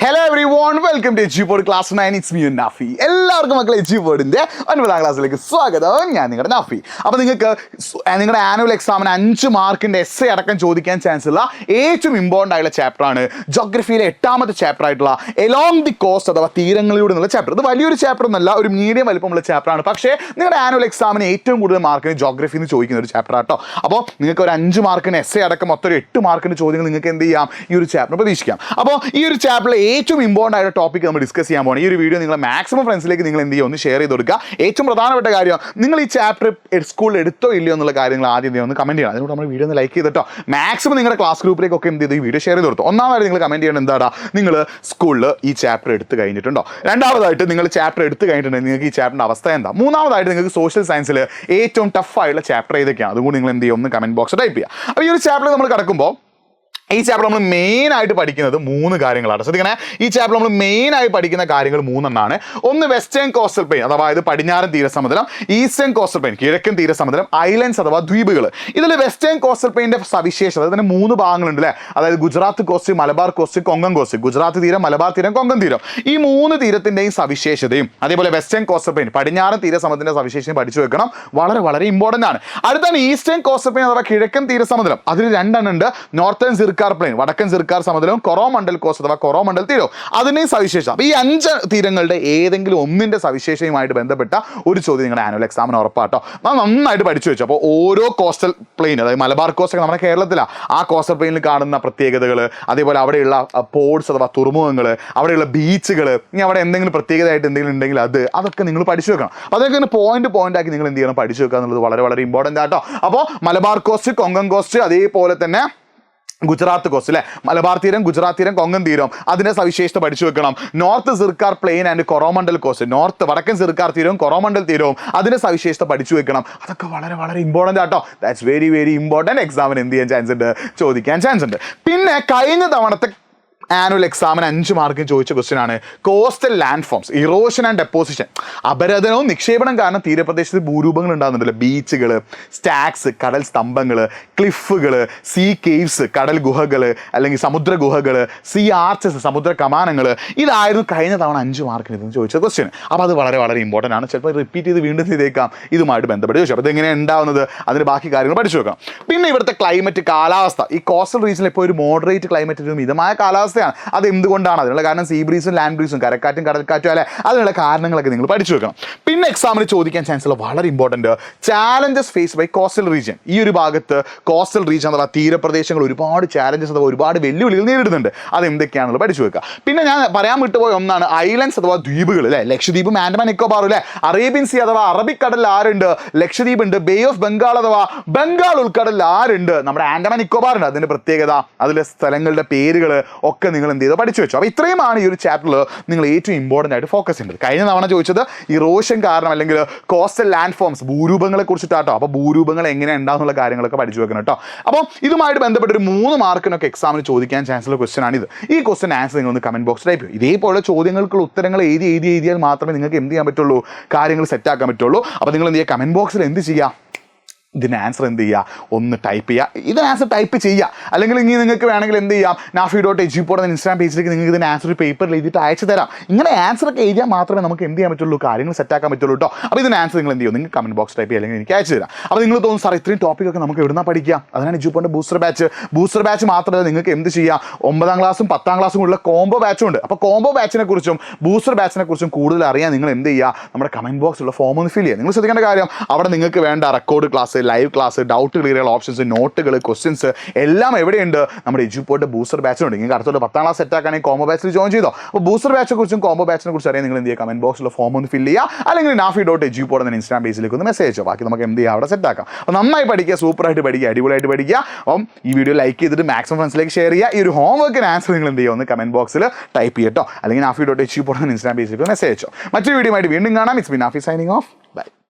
Hello everyone, welcome to G-Board Class 9. It's me, Nafi. എല്ലാവർക്കും മക്കളെ G-Boardന്റെ 9ാം ക്ലാസ്സിലേക്ക് സ്വാഗതം. ഞാൻ നിങ്ങളുടെ നാഫി. അപ്പോൾ നിങ്ങൾക്ക് നിങ്ങളുടെ ആനുവൽ എക്സാമിന് 5 മാർക്കിന്റെ എസ്സേ അടക്കം ചോദിക്കാൻ ചാൻസ് ഉള്ള ഏറ്റവും ഇമ്പോർട്ടൻ്റ് ആയിട്ടുള്ള ചാപ്റ്ററാണ് ജോഗ്രഫിയിലെ 8ാമത്തെ ചാപ്റ്റർ ആയിട്ടുള്ള എലോങ് ദി കോസ്റ്റ് അഥവാ തീരങ്ങളിലൂടെ എന്നുള്ള ചാപ്റ്റർ. ഇത് വലിയൊരു ചാപ്റ്റർ ഒന്നല്ല, ഒരു മീഡിയം വലിപ്പമുള്ള ചാപ്റ്ററാണ്. പക്ഷേ നിങ്ങളുടെ ആനുവൽ എക്സാമിന് ഏറ്റവും കൂടുതൽ മാർക്കിന് ജോഗ്രഫിയിൽ നിന്ന് ചോദിക്കുന്ന ഒരു ചാപ്റ്റർ ആട്ടോ. അപ്പോൾ നിങ്ങൾക്ക് ഒരു 5 മാർക്കിന് എസ്സേ അടക്കം മൊത്തം ഒരു 8 മാർക്കിന് ചോദ്യങ്ങൾ നിങ്ങൾക്ക് എന്ത് ചെയ്യാം, ഈ ഒരു ചാപ്റ്റർ പ്രതീക്ഷിക്കാം. അപ്പോൾ ഈ ഒരു ചാപ്റ്ററിലെ ഏറ്റവും ഇമ്പോർട്ടൻ്റ് ആയിട്ട് ടോപ്പിക് നമ്മൾ ഡിസ്കസ് ചെയ്യാൻ പോകുന്നത്. ഈ ഒരു വീഡിയോ നിങ്ങൾ മാക്സിമം ഫ്രണ്ട്സിലേക്ക് നിങ്ങൾ എന്ത് ചെയ്യുക, ഒന്ന് ഷെയർ ചെയ്ത് കൊടുക്കുക. ഏറ്റവും പ്രധാനപ്പെട്ട കാര്യം, നിങ്ങൾ ഈ ചാപ്റ്റർ സ്കൂളിൽ എടുത്തോ ഇല്ലയോ എന്നുള്ള കാര്യങ്ങൾ ആദ്യം ഒന്ന് കമൻറ്റ് ചെയ്യണം. അതിനോട് നമ്മൾ വീഡിയോ ഒന്ന് ലൈക്ക് ചെയ്തിട്ടോ മാക്സിമം നിങ്ങളുടെ ക്ലാസ് ഗ്രൂപ്പിലേക്കൊക്കെ എന്ത് ചെയ്തു ഈ വീഡിയോ ഷെയർ ചെയ്ത് കൊടുത്തു. ഒന്നാമതായിട്ട് നിങ്ങൾ കമൻറ്റ് ചെയ്യണം, എന്താടാ നിങ്ങൾ സ്കൂളിൽ ഈ ചാപ്റ്റർ എടുത്ത് കഴിഞ്ഞിട്ടുണ്ടോ. രണ്ടാമതായിട്ട് നിങ്ങൾ ചാപ്റ്റർ എടുത്ത് കഴിഞ്ഞിട്ടുണ്ടെങ്കിൽ നിങ്ങൾക്ക് ഈ ചാപ്റ്ററിൻ്റെ അവസ്ഥ എന്താ. മൂന്നാമതായിട്ട് നിങ്ങൾക്ക് സോഷ്യൽ സയൻസിൽ ഏറ്റവും ടഫായിട്ടുള്ള ചാപ്റ്റർ ഏതൊക്കെയാണ്, അതുകൊണ്ട് നിങ്ങൾ എന്ത് ചെയ്യും, ഒന്ന് കമൻറ്റ് ബോക്സ് ടൈപ്പ് ചെയ്യുക. അപ്പോൾ ഈ ഒരു ചാപ്റ്റർ നമ്മൾ കിടക്കുമ്പോൾ ഈ ചാപ്റ്റർ നമ്മൾ മെയിനായിട്ട് പഠിക്കുന്നത് 3 കാര്യങ്ങളാണ്. ശ്രദ്ധിക്കണേ, ഈ ചാപ്റ്റർ നമ്മൾ മെയിനായി പഠിക്കുന്ന കാര്യങ്ങൾ 3 എണ്ണമാണ്. ഒന്ന് വെസ്റ്റേൺ കോസ്റ്റൽ പ്ലെയിൻ അഥവാ പടിഞ്ഞാറൻ തീരസമുദ്രം, ഈസ്റ്റേൺ കോസ്റ്റൽ പ്ലെയിൻ കിഴക്കൻ തീരസമുദ്രം, ഐലൻഡ്സ് അഥവാ ദ്വീപുകൾ. ഇതിൽ വെസ്റ്റേൺ കോസ്റ്റൽ പ്ലെയിൻ്റെ സവിശേഷത, അതിന് 3 ഭാഗങ്ങളുണ്ട് അല്ലേ. അതായത് Gujarat cost, Malabar cost, Konkan cost. Gujarat തീരം, മലബാർ തീരം, കൊങ്കൺ തീരം. ഈ 3 തീരത്തിൻ്റെയും സവിശേഷതയും അതേപോലെ വെസ്റ്റേൺ കോസ്റ്റൽ പ്ലെയിൻ പടിഞ്ഞാറൻ തീരസമുദ്രത്തിൻ്റെ സവിശേഷതയും പഠിച്ചു വെക്കണം. വളരെ വളരെ ഇമ്പോർട്ടൻ്റ് ആണ്. അടുത്താണ് ഈസ്റ്റേൺ കോസ്റ്റൽ പ്ലെയിൻ അഥവാ കിഴക്കൻ തീരസമുദ്രം. അതിൽ 2 എണ്ണം ഉണ്ട്. നോർത്തേൺ പ്ലെയിൻ വടക്കൻ സിർക്കാർ സമുദ്രവും കൊറോമണ്ടൽ കോസ്റ്റ് അഥവാ കൊറോമണ്ടൽ തീരവും. അതിൻ്റെയും സവിശേഷത. അപ്പോൾ ഈ 5 തീരങ്ങളുടെ ഏതെങ്കിലും ഒന്നിൻ്റെ സവിശേഷതയുമായിട്ട് ബന്ധപ്പെട്ട ഒരു ചോദ്യം നിങ്ങളുടെ ആനുവൽ എക്സാമിന് ഉറപ്പാട്ടോ. നന്നായിട്ട് പഠിച്ചു വെച്ചു. അപ്പോൾ ഓരോ കോസ്റ്റൽ പ്ലെയിൻ, അതായത് മലബാർ കോസ്റ്റ് ഒക്കെ നമ്മുടെ കേരളത്തിലാണ്, ആ കോസ്റ്റൽ പ്ലെയിനിൽ കാണുന്ന പ്രത്യേകതകൾ, അതേപോലെ അവിടെയുള്ള പോർട്സ് അഥവാ തുറമുഖങ്ങൾ, അവിടെയുള്ള ബീച്ചുകൾ, ഇനി അവിടെ എന്തെങ്കിലും പ്രത്യേകതയായിട്ട് എന്തെങ്കിലും ഉണ്ടെങ്കിൽ അതൊക്കെ നിങ്ങൾ പഠിച്ചു വെക്കണം. അപ്പോൾ അതൊക്കെ പോയിന്റ് ആക്കി നിങ്ങൾ എന്ത് ചെയ്യണം, പഠിച്ചു വെക്കുക എന്നുള്ളത് വളരെ വളരെ ഇമ്പോർട്ടൻ്റ് ആട്ടോ. അപ്പോൾ മലബാർ കോസ്റ്റ്, കൊങ്കൺ കോസ്റ്റ്, അതേപോലെ തന്നെ ഗുജറാത്ത് കോസ്റ്റ് അല്ലേ, മലബാർ തീരം, ഗുജറാത്ത് തീരം, കൊങ്കൺ തീരം, അതിൻ്റെ സവിശേഷത പഠിച്ചു വെക്കണം. North Circar plain and Coromandel coast, വടക്കൻ സിർക്കാർ തീരവും കൊറോമണ്ടൽ തീരവും അതിൻ്റെ സവിശേഷത പഠിച്ചു വെക്കണം. അതൊക്കെ വളരെ വളരെ ഇമ്പോർട്ടൻ്റ് ആട്ടോ. That's very very important. എക്സാമിന് എന്ത് ചെയ്യാൻ ചാൻസ് ഉണ്ട്, ചോദിക്കാൻ ചാൻസ് ഉണ്ട്. പിന്നെ കഴിഞ്ഞ തവണത്തെ ആനുവൽ എക്സാമിന് 5 മാർക്കിന് ചോദിച്ച ക്വസ്റ്റ്യൻ ആണ് coastal land forms, erosion and deposition. അപരദനവും നിക്ഷേപണം കാരണം തീരപ്രദേശത്ത് ഭൂരൂപങ്ങൾ ഉണ്ടാകുന്നുണ്ടല്ലോ. ബീച്ചുകൾ, സ്റ്റാക്സ്, കടൽ സ്തംഭങ്ങൾ, ക്ലിഫുകൾ, സീ കേവ്സ്, കടൽ ഗുഹകൾ അല്ലെങ്കിൽ സമുദ്ര ഗുഹകൾ, സീ ആർച്ചസ്, സമുദ്ര കമാനങ്ങൾ. ഇതായിരുന്നു കഴിഞ്ഞ തവണ 5 മാർക്കിന് ഇതെന്ന് ചോദിച്ച ക്വസ്റ്റ്യൻ. അപ്പോൾ അത് വളരെ വളരെ ഇമ്പോർട്ടൻ്റ് ആണ്. ചിലപ്പോൾ റിപ്പീറ്റ് ചെയ്ത് വീണ്ടും ചെയ്തേക്കാം, ഇതുമായിട്ട് ബന്ധപ്പെട്ട് ചോദിച്ചു. അപ്പോൾ ഇതെങ്ങനെയാണ് ഉണ്ടാവുന്നത്, അതിന് ബാക്കി കാര്യങ്ങൾ പഠിച്ചു വെക്കണം. പിന്നെ ഇവിടുത്തെ ക്ലൈമറ്റ്, കാലാവസ്ഥ. ഈ കോസ്റ്റൽ റീജിയനിൽ ഇപ്പോൾ ഒരു മോഡറേറ്റ് ക്ലൈമറ്റ്, ഒരു മിതമായ കാലാവസ്ഥ. അത് എന്തുകൊണ്ടാണ്, അതിനുള്ള കാരണം സീ ബ്രീസും ലാൻഡ് ബ്രീസും, കരക്കാറ്റും കടൽക്കാറ്റും അല്ലെ, അതിനുള്ള കാരണങ്ങളൊക്കെ നിങ്ങൾ പഠിച്ചു വെക്കണം. പിന്നെ എക്സാമിന് ചോദിക്കാൻ ചാൻസ് ഉള്ള വളരെ important challenges face by coastal region. ഈ ഒരു ഭാഗത്ത് കോസ്റ്റൽ റീജിയൻ അഥവാ തീരപ്രദേശങ്ങൾ ഒരുപാട് ചാലഞ്ചസ് അഥവാ ഒരുപാട് വെല്ലുവിളികൾ നേരിടുന്നുണ്ട്. അത് എന്തൊക്കെയാണെന്ന് പഠിച്ചു വെക്കുക. പിന്നെ ഞാൻ പറയാൻ വിട്ടുപോയ ഒന്നാണ് ഐലൻഡ്സ് അഥവാ ദ്വീപുകൾ അല്ലേ. ലക്ഷദ്വീപും ആൻഡമാൻ നിക്കോബാറും അല്ലേ. അറേബ്യൻ സീ അഥവാ അറബിക്കടലിൽ ആരുണ്ട്, ലക്ഷദ്വീപ് ഉണ്ട്. ബേ ഓഫ് ബംഗാൾ അഥവാ ബംഗാൾ ഉൾക്കടലിൽ ആരുണ്ട്, നമ്മുടെ ആൻഡമാൻ നിക്കോബാർ ഉണ്ട്. അതിൻ്റെ പ്രത്യേകത, അതിലെ സ്ഥലങ്ങളുടെ പേരുകൾ ഒക്കെ നിങ്ങൾ എന്ത് ചെയ്തോ പഠിച്ചു വെച്ചു. അപ്പോൾ ഇത്രയുമാണ് ഈ ഒരു ചാപ്റ്ററിൽ നിങ്ങൾ ഏറ്റവും ഇമ്പോർട്ടൻ്റ് ആയിട്ട് ഫോക്കസ് ചെയ്യേണ്ടത്. കഴിഞ്ഞ തവണ ചോദിച്ചത് ഇറോഷൻ കാരണം അല്ലെങ്കിൽ കോസ്റ്റൽ ലാൻഡ് ഫോംസ്, ഭൂരൂപങ്ങളെ കുറിച്ചിട്ടാട്ടോ. അപ്പോൾ ഭൂരൂപങ്ങൾ എങ്ങനെ ഉണ്ടാകുന്നുള്ള കാര്യങ്ങളൊക്കെ പഠിച്ചു വെക്കണം കേട്ടോ. അപ്പോൾ ഇതുമായിട്ട് ബന്ധപ്പെട്ട ഒരു 3 മാർക്കിനൊക്കെ എക്സാമിന് ചോദിക്കാൻ ചാൻസ് ഉള്ള ക്വസ്റ്റൻ ആണിത്. ഈ ക്വസ്റ്റൻ ആൻസർ നിങ്ങൾ ഒന്ന് കമൻറ്റ് ബോക്സ് ടൈപ്പ് ചെയ്യും. ഇതേപോലെ ചോദ്യങ്ങൾക്കുള്ള ഉത്തരങ്ങൾ എഴുതിയാൽ മാത്രമേ നിങ്ങൾക്ക് എന്ത് ചെയ്യാൻ പറ്റുള്ളൂ, കാര്യങ്ങൾ സെറ്റാക്കാൻ പറ്റുള്ളൂ. അപ്പോൾ നിങ്ങൾ എന്ത് ചെയ്യുക, കമൻറ്റ് ബോക്സിൽ എന്ത് ചെയ്യുക, ഇതിന് ആൻസർ എന്ത് ചെയ്യുക, ഒന്ന് ടൈപ്പ് ചെയ്യുക. ഇതിന് ആൻസർ ടൈപ്പ് ചെയ്യുക. അല്ലെങ്കിൽ ഇനി നിങ്ങൾക്ക് വേണമെങ്കിൽ എന്ത് ചെയ്യാം, nafi.ejpod എന്ന ഇൻസ്റ്റാഗ്രാം പേജിലേക്ക് നിങ്ങൾക്ക് ഇതിന് ആൻസർ ഒരു പേപ്പറിൽ എഴുതിയിട്ട് അയച്ചു തരാം. ഇങ്ങനെ ആൻസറൊക്കെ എഴുതിയാൽ മാത്രമേ നമുക്ക് എന്ത് ചെയ്യാൻ പറ്റുള്ളൂ, കാര്യങ്ങൾ സെറ്റാക്കാൻ പറ്റുള്ളൂ കേട്ടോ. അപ്പോൾ ഇതിന് ആൻസർ നിങ്ങൾ എന്ത് ചെയ്യും, നിങ്ങൾ കമൻറ്റ് ബോക്സ് ടൈപ്പ് ചെയ്യുക, അല്ലെങ്കിൽ എനിക്ക് അയച്ചു തരാം. അപ്പോൾ നിങ്ങൾ തോന്നുന്നു സാർ ഇത്രയും ടോപ്പിക്കൊക്കെ നമുക്ക് എവിടുന്നാ പഠിക്കുക. അതിനാണ് എജുപോഡിൻ്റെ ബൂസ്റ്റർ ബാച്ച് മാത്രമല്ല, നിങ്ങൾക്ക് എന്ത് ചെയ്യാം, 9ാം ക്ലാസ്സും 10ാം ക്ലാസ്സും ഉള്ള കോംബോ ബാച്ചും ഉണ്ട്. അപ്പോൾ കോംബോ ബാച്ചിനെ കുറിച്ചും ബൂസ്റ്റർ ബാച്ചിനെ കുറിച്ചും കൂടുതൽ അറിയാൻ നിങ്ങൾ എന്ത് ചെയ്യുക, നമ്മുടെ കമൻറ്റ് ബോക്സിലുള്ള ഫോം ഒന്ന് ഫിൽ ചെയ്യുക. നിങ്ങൾ ശ്രദ്ധിക്കേണ്ട കാര്യം, അവിടെ നിങ്ങൾക്ക് വേണ്ട record class, live class, doubt clear ചെയ്യാനുള്ള ഓപ്ഷൻസ്, നോട്ടുകൾ, ക്വസ്റ്റ്യൻസ് എല്ലാം എവിടെയുണ്ട്, നമ്മുടെ എജുപോഡിൻ്റെ ബൂസ്റ്റർ ബാച്ചിനുണ്ട്. നിങ്ങൾക്ക് അടുത്തോട്ട് 10ാം ക്ലാസ് സെറ്റാക്കുകയാണെങ്കിൽ കോംബോ ബാച്ചിൽ ജോയിൻ ചെയ്തോ. അപ്പോൾ ബൂസ്റ്റർ ബാച്ചിനെ കുറിച്ചും കോംബോ ബാച്ചിനെ കുറിച്ച് അറിയാൻ നിങ്ങൾ എന്ത് ചെയ്യുക, കമൻറ്റ് ബോക്സിലുള്ള ഫോം ഒന്ന് ഫിൽ ചെയ്യുക, അല്ലെങ്കിൽ nafi.ejpod എന്ന ഇൻസ്റ്റാഗ്രാം പേജിലേക്ക് ഒന്ന് മെസ്സേജ് അയച്ചോ. ബാക്കി നമുക്ക് എന്ത് ചെയ്യുക, അവിടെ സെറ്റാക്കാം. അപ്പോൾ നന്നായി പഠിക്കുക, സൂപ്പറായിട്ട് പഠിക്കുക, അടിപൊളിയായിട്ട് പഠിക്കുക. അപ്പം ഈ വീഡിയോ ലൈക്ക് ചെയ്തിട്ട് മാക്സിമം ഫ്രണ്ട്സിലേക്ക് ഷെയർ ചെയ്യുക. ഈ ഒരു ഹോംവർക്കിന് ആൻസർ നിങ്ങൾ എന്ത് ചെയ്യുക, ഒന്ന് കമൻറ്റ് ബോക്സിൽ ടൈപ്പ് ചെയ്യട്ടോ, അല്ലെങ്കിൽ nafi.ejpod എന്ന ഇൻസ്റ്റാഗ്രാം പേജിലേക്ക് മെസ്സേജ് അയച്ചോ. മറ്റൊരു വീഡിയോ ആയിട്ട് വീണ്ടും കാണാം. It's me Nafi signing off. By.